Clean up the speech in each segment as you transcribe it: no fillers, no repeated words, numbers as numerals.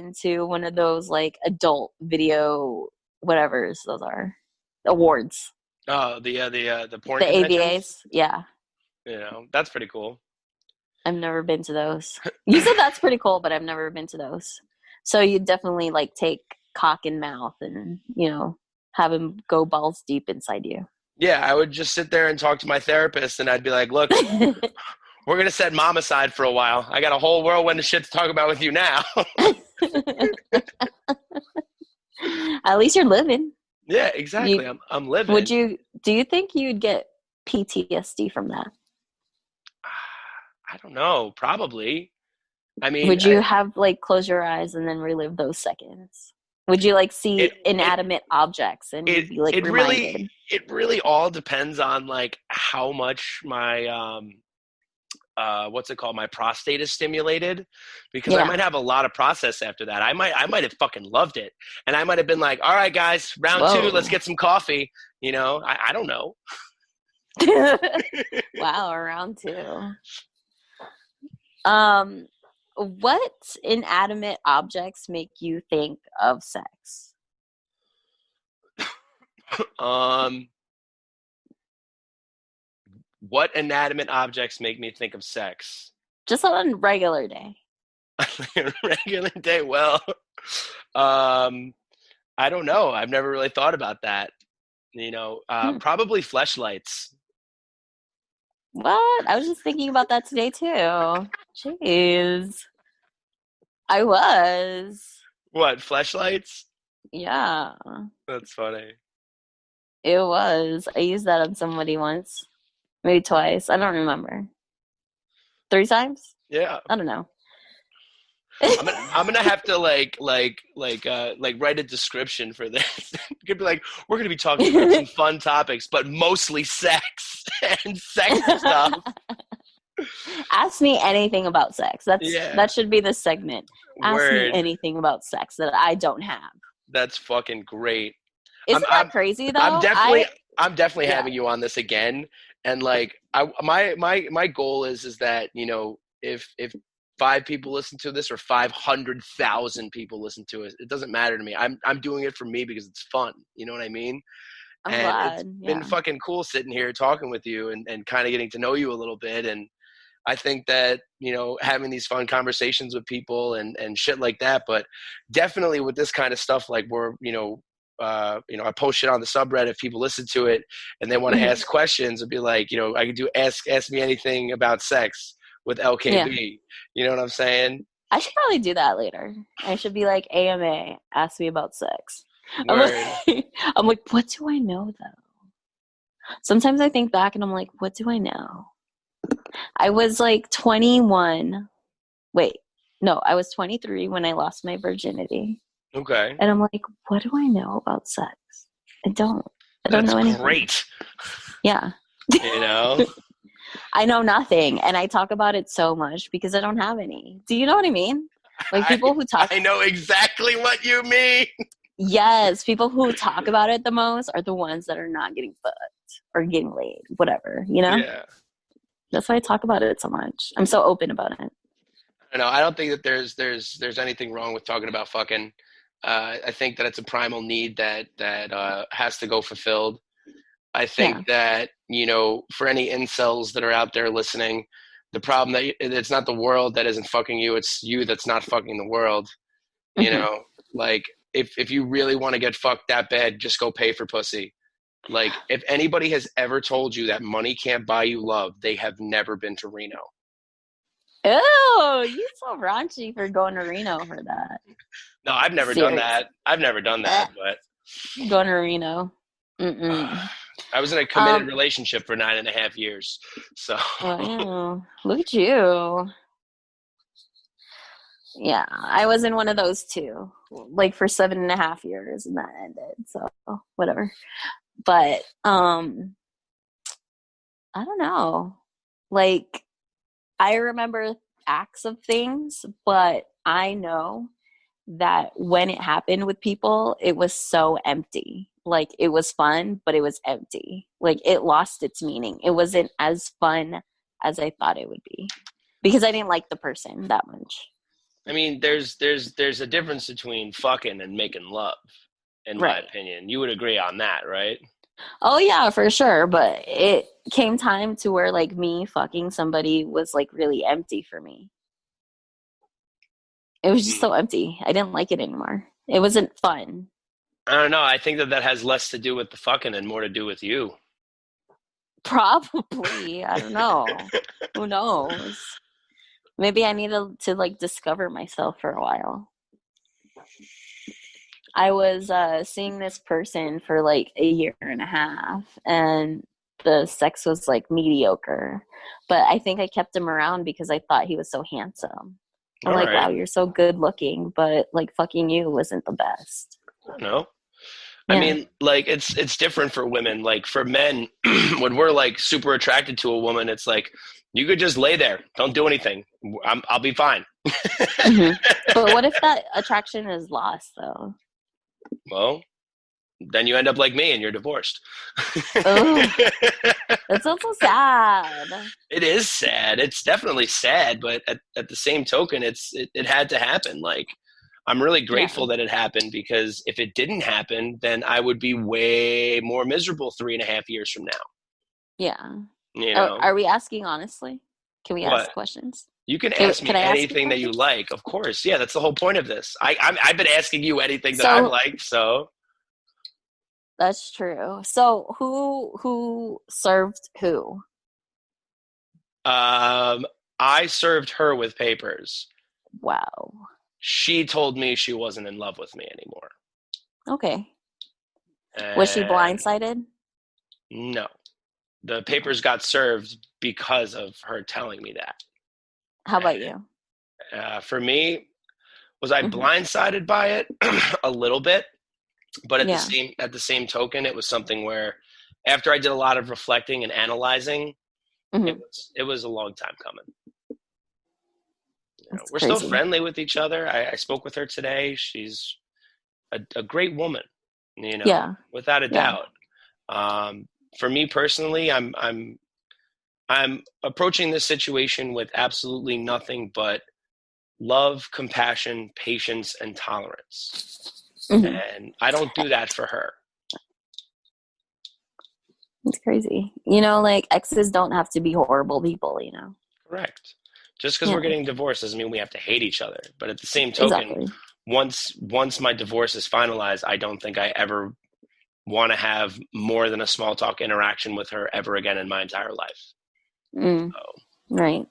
been to one of those like adult video, whatever's those are, awards. Oh, the porn The conventions. AVAs. Yeah. That's pretty cool. I've never been to those. You said that's pretty cool, but I've never been to those. So you definitely like take cock in mouth and, have him go balls deep inside you. Yeah, I would just sit there and talk to my therapist, and I'd be like, "Look, we're gonna set mom aside for a while. I got a whole whirlwind of shit to talk about with you now." At least you're living. Yeah, exactly. I'm living. Do you think you'd get PTSD from that? I don't know. Probably. I mean, Would you have like close your eyes and then relive those seconds? Would you like see inanimate objects and you'd be like reminded? It really all depends on like how much my what's it called? My prostate is stimulated, because I might have a lot of process after that. I might have fucking loved it, and I might have been like, "All right, guys, round 2, let's get some coffee." I don't know. Wow, round 2. What inanimate objects make you think of sex? What inanimate objects make me think of sex? Just on a regular day. Regular day? Well, I don't know. I've never really thought about that. Probably fleshlights. What? I was just thinking about that today too. Jeez. I was. What, fleshlights? Yeah. That's funny. It was. I used that on somebody once. Maybe twice. I don't remember. 3 times? Yeah. I don't know. I'm gonna have to like write a description for this. You could be like, we're gonna be talking about some fun topics, but mostly sex and sex stuff. Ask me anything about sex. That should be the segment. Ask me anything about sex that I don't have. That's fucking great. Isn't that crazy though? I'm definitely having you on this again. And like my goal is that, if 5 people listen to this or 500,000 people listen to it, it doesn't matter to me. I'm doing it for me because it's fun. You know what I mean? I'm glad. It's been fucking cool sitting here talking with you and kind of getting to know you a little bit. And I think that, having these fun conversations with people and shit like that, but definitely with this kind of stuff, like I post shit on the subreddit. If people listen to it and they want to ask questions, it'd be like, I could do ask me anything about sex with LKB. Yeah. You know what I'm saying? I should probably do that later. I should be like, AMA, ask me about sex. I'm like, what do I know though? Sometimes I think back and I'm like, what do I know? I was like 21. Wait, no, I was 23 when I lost my virginity. Okay. And I'm like, what do I know about sex? I don't know anything. Great. Yeah. I know nothing. And I talk about it so much because I don't have any. Do you know what I mean? Like people who talk. I know exactly what you mean. Yes. People who talk about it the most are the ones that are not getting fucked or getting laid, whatever, Yeah. That's why I talk about it so much. I'm so open about it. I don't think that there's anything wrong with talking about fucking. I think that it's a primal need that has to go fulfilled. I think that, for any incels that are out there listening, the problem that it's not the world that isn't fucking you, it's you that's not fucking the world. Like if you really want to get fucked that bad, just go pay for pussy. Like if anybody has ever told you that money can't buy you love, they have never been to Reno. Ew, you so raunchy for going to Reno for that. No, I've never done that. But going to Reno. I was in a committed relationship for 9.5 years. So look at you. Yeah, I was in one of those too, like for 7.5 years, and that ended. So whatever. But I don't know. Like I remember acts of things, but I know that when it happened with people, it was so empty. Like it was fun, but it was empty. Like it lost its meaning. It wasn't as fun as I thought it would be because I didn't like the person that much. I mean, there's a difference between fucking and making love, in my Right. opinion. You would agree on that, right? Oh yeah, for sure. But it came time to where like me fucking somebody was like really empty for me. It was just Mm. so empty. I didn't like it anymore. It wasn't fun. I don't know. I think that has less to do with the fucking and more to do with you. Probably. I don't know. Who knows? Maybe I needed to like discover myself for a while. I was seeing this person for like a year and a half, and the sex was like mediocre. But I think I kept him around because I thought he was so handsome. I'm All like, wow, right. you're so good looking, but like fucking you wasn't the best. I don't know. I Yeah. mean, like it's different for women. Like for men, when we're like super attracted to a woman, it's like you could just lay there, don't do anything. I'll be fine. Hmm. But what if that attraction is lost, though? Well, then you end up like me and you're divorced. Oh, that's also sad. It is sad. It's definitely sad, but at the same token, it had to happen. Like I'm really Yeah. grateful that it happened because if it didn't happen, then I would be way more miserable 3.5 years from now. Yeah. You know Are we asking honestly? Can we ask what? questions? You can ask Can me I ask you anything that you questions? like, of course. Yeah, that's the whole point of this. I've been asking you anything that I've So liked, so that's true. So who served who? um, I served her with papers. Wow. She told me she wasn't in love with me anymore. Okay. Was she And blindsided? no, the No. papers got served because of her telling me that. How about you? For me, was I Hmm. blindsided by it? A little bit, but Yeah. at the same token, it was something where after I did a lot of reflecting and analyzing, Hmm. it was a long time coming. That's We're still crazy. friendly with each other. I spoke with her today. She's a great woman, Yeah. without a Yeah. doubt. Um, for me personally, I'm approaching this situation with absolutely nothing but love, compassion, patience, and tolerance. Hmm. And I don't do that for her. It's crazy. Like exes don't have to be horrible people. Correct. Just because we're Yeah. getting divorced doesn't mean we have to hate each other. But at the same token, Exactly. once my divorce is finalized, I don't think I ever want to have more than a small talk interaction with her ever again in my entire life. Mm, So, right.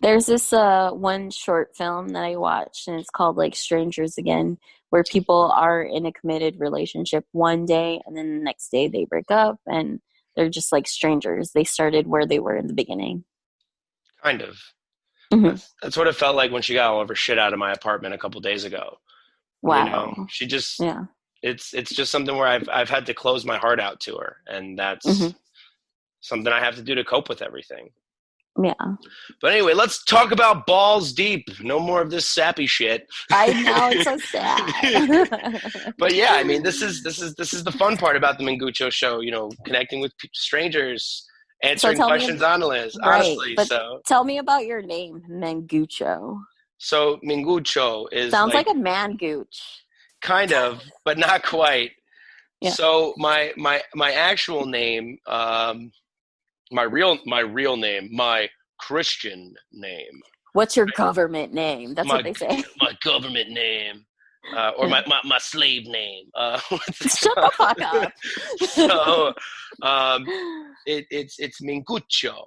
There's this one short film that I watched, and it's called like Strangers Again, where people are in a committed relationship one day and then the next day they break up and they're just like strangers. They started where they were in the beginning. kind of. Hmm. That's what it felt like when she got all of her shit out of my apartment a couple days ago. Wow. She just Yeah. it's just something where I've had to close my heart out to her, and Hmm. that's something I have to do to cope with everything. Yeah. But anyway, let's talk about balls deep. No more of this sappy shit. I know, it's so sad. But yeah, I mean, this is the fun part about the Mingucho show. Connecting with strangers, So answering tell me, questions honestly. right, but So tell me about your name, Mangucho. Mingucho is Sounds like like a man gooch. kind of, but not quite. Yeah. So my actual name, my real name, my Christian name, What's your government name? That's what my they say. my government name, or my slave name. What's Shut it the fuck called? up. So um, it's Minguccio,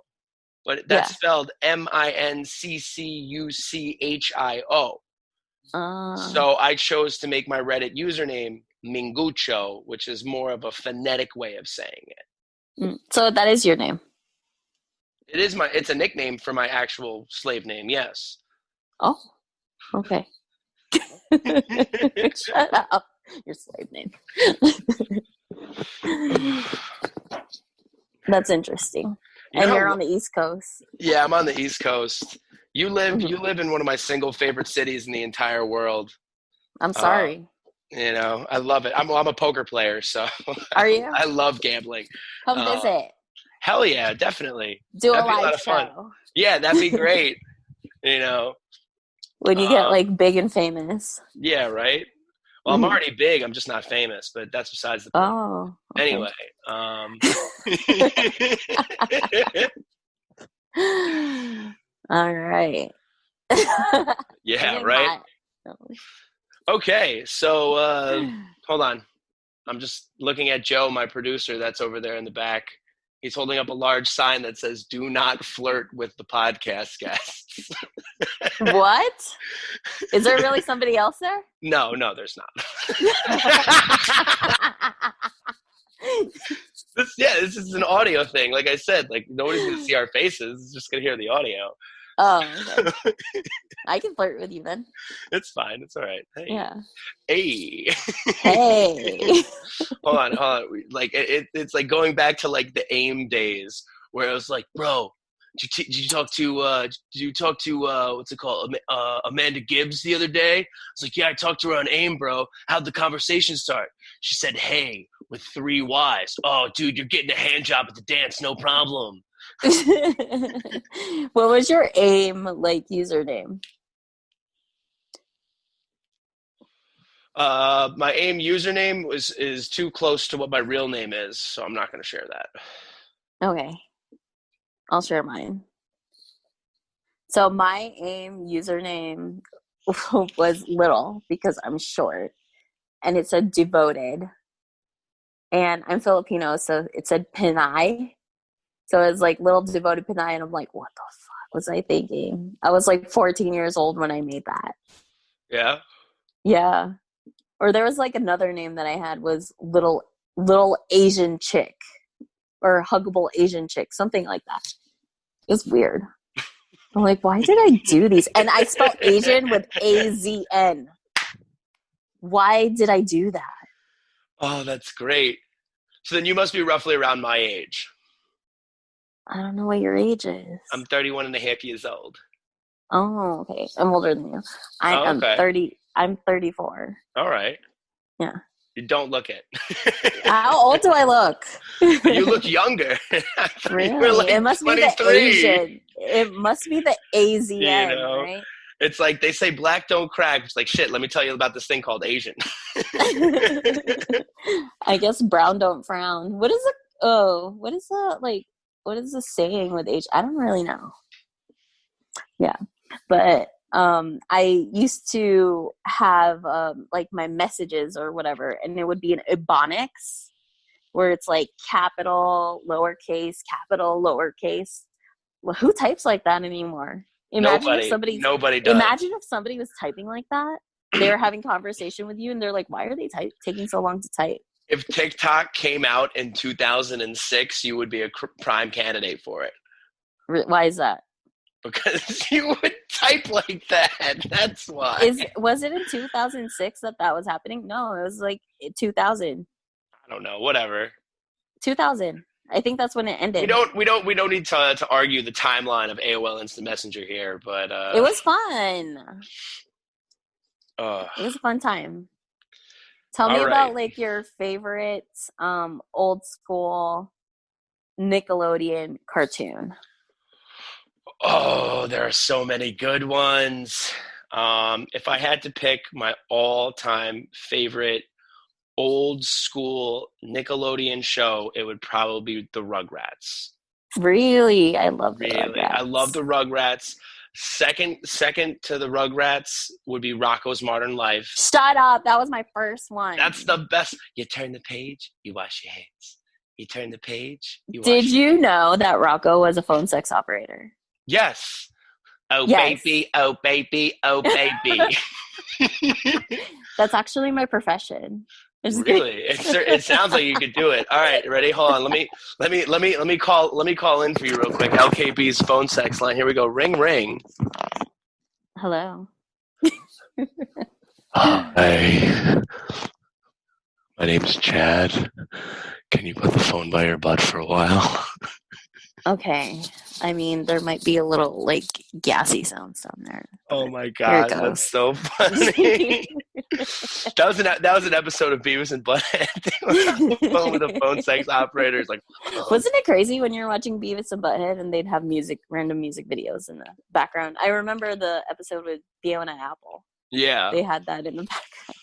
but that's Yeah. spelled Minccucio. Uh, So I chose to make my Reddit username Minguccio, which is more of a phonetic way of saying it. so that is your name. It's a nickname for my actual slave name, yes. Oh, okay. Shut up. Your slave name. That's interesting. You know And you're how on the East Coast. Yeah, I'm on the East Coast. You live Mhm. you live in one of my single favorite cities in the entire world. I'm Uh, sorry. I love it. I'm a poker player, so Are you? I love gambling. Come Uh, visit. Hell yeah, definitely. Do a That'd be a lot live of fun. show. Yeah, that'd be great. You know, When you get like big and famous. Yeah, right. Well, I'm already big. I'm just not famous, but that's besides the point. Oh, okay. Anyway, all right. yeah, right. Okay, so hold on. I'm just looking at Joe, my producer, that's over there in the back. He's holding up a large sign that says, "Do not flirt with the podcast guests." What? Is there really somebody else there? No, there's not. This is an audio thing. Like I said, like nobody's going to see our faces. It's just going to hear the audio. Oh, okay. I can flirt with you then. It's fine. It's all right. Hey. Yeah. Hey. Hey. Hold on. Like it's like going back to like the AIM days where I was like, bro, did you talk to what's it called, Amanda Gibbs the other day? I was like, yeah, I talked to her on AIM, bro. How'd the conversation start? She said, hey, with 3 Y's. Oh, dude, you're getting a hand job at the dance, no problem. What was your AIM like username? My AIM username is too close to what my real name is, so I'm not going to share that. Okay. I'll share mine. So my AIM username was little because I'm short, and it said devoted. And I'm Filipino, so it said Pinay. So it was like little devoted Pinay, and I'm like, what the fuck was I thinking? I was like 14 years old when I made that. Yeah? Yeah. Or there was like another name that I had was little Asian chick or huggable Asian chick, something like that. It was weird. I'm like, why did I do these? And I spelled Asian with AZN. Why did I do that? Oh, that's great. So then you must be roughly around my age. I don't know what your age is. I'm 31 and a half years old. Oh, okay. I'm older than you. I'm 30. I'm 34. All right. Yeah. You don't look it. How old do I look? You look younger. Really? Like it must 23. be the Asian. It must be the AZN, right? It's like they say black don't crack. It's like, shit, let me tell you about this thing called Asian. I guess brown don't frown. What is the saying with age? I don't really know. Yeah. But I used to have like my messages or whatever, and it would be an Ebonics where it's like capital, lowercase, capital, lowercase. Well, who types like that anymore? Nobody does. Imagine if somebody was typing like that. They were having conversation with you, and they're like, "Why are they taking so long to type?" If TikTok came out in 2006, you would be a prime candidate for it. Why is that? Because you would type like that. That's why. Was it in 2006 that was happening? No, it was like 2000. I don't know. Whatever. 2000. I think that's when it ended. We don't need to argue the timeline of AOL Instant Messenger here, but it was fun. It was a fun time. Tell me about like your favorite old school Nickelodeon cartoon. Oh, there are so many good ones. If I had to pick my all-time favorite old school Nickelodeon show, it would probably be the Rugrats. Really? I love the Rugrats. I love the Rugrats. Second to the Rugrats would be Rocko's Modern Life. Shut up. That was my first one. That's the best. You turn the page, you wash your hands. You turn the page, you wash Did you know that Rocko was a phone sex operator? Yes. Oh, yes. Baby, oh, baby, oh, baby. That's actually my profession. Really? It sounds like you could do it. All right, ready? Hold on. Let me call in for you real quick. LKB's phone sex line. Here we go. Ring, ring. Hello. Hi. My name's Chad. Can you put the phone by your butt for a while? Okay. Yeah. I mean, there might be a little like gassy sounds down there. Oh my Here it god, that's goes. so funny. that was an episode of Beavis and Butthead. They were on the phone with a phone sex operator. It's like, wasn't it crazy when you're watching Beavis and Butthead and they'd have random music videos in the background? I remember the episode with Fiona Apple. yeah, They had that in the background.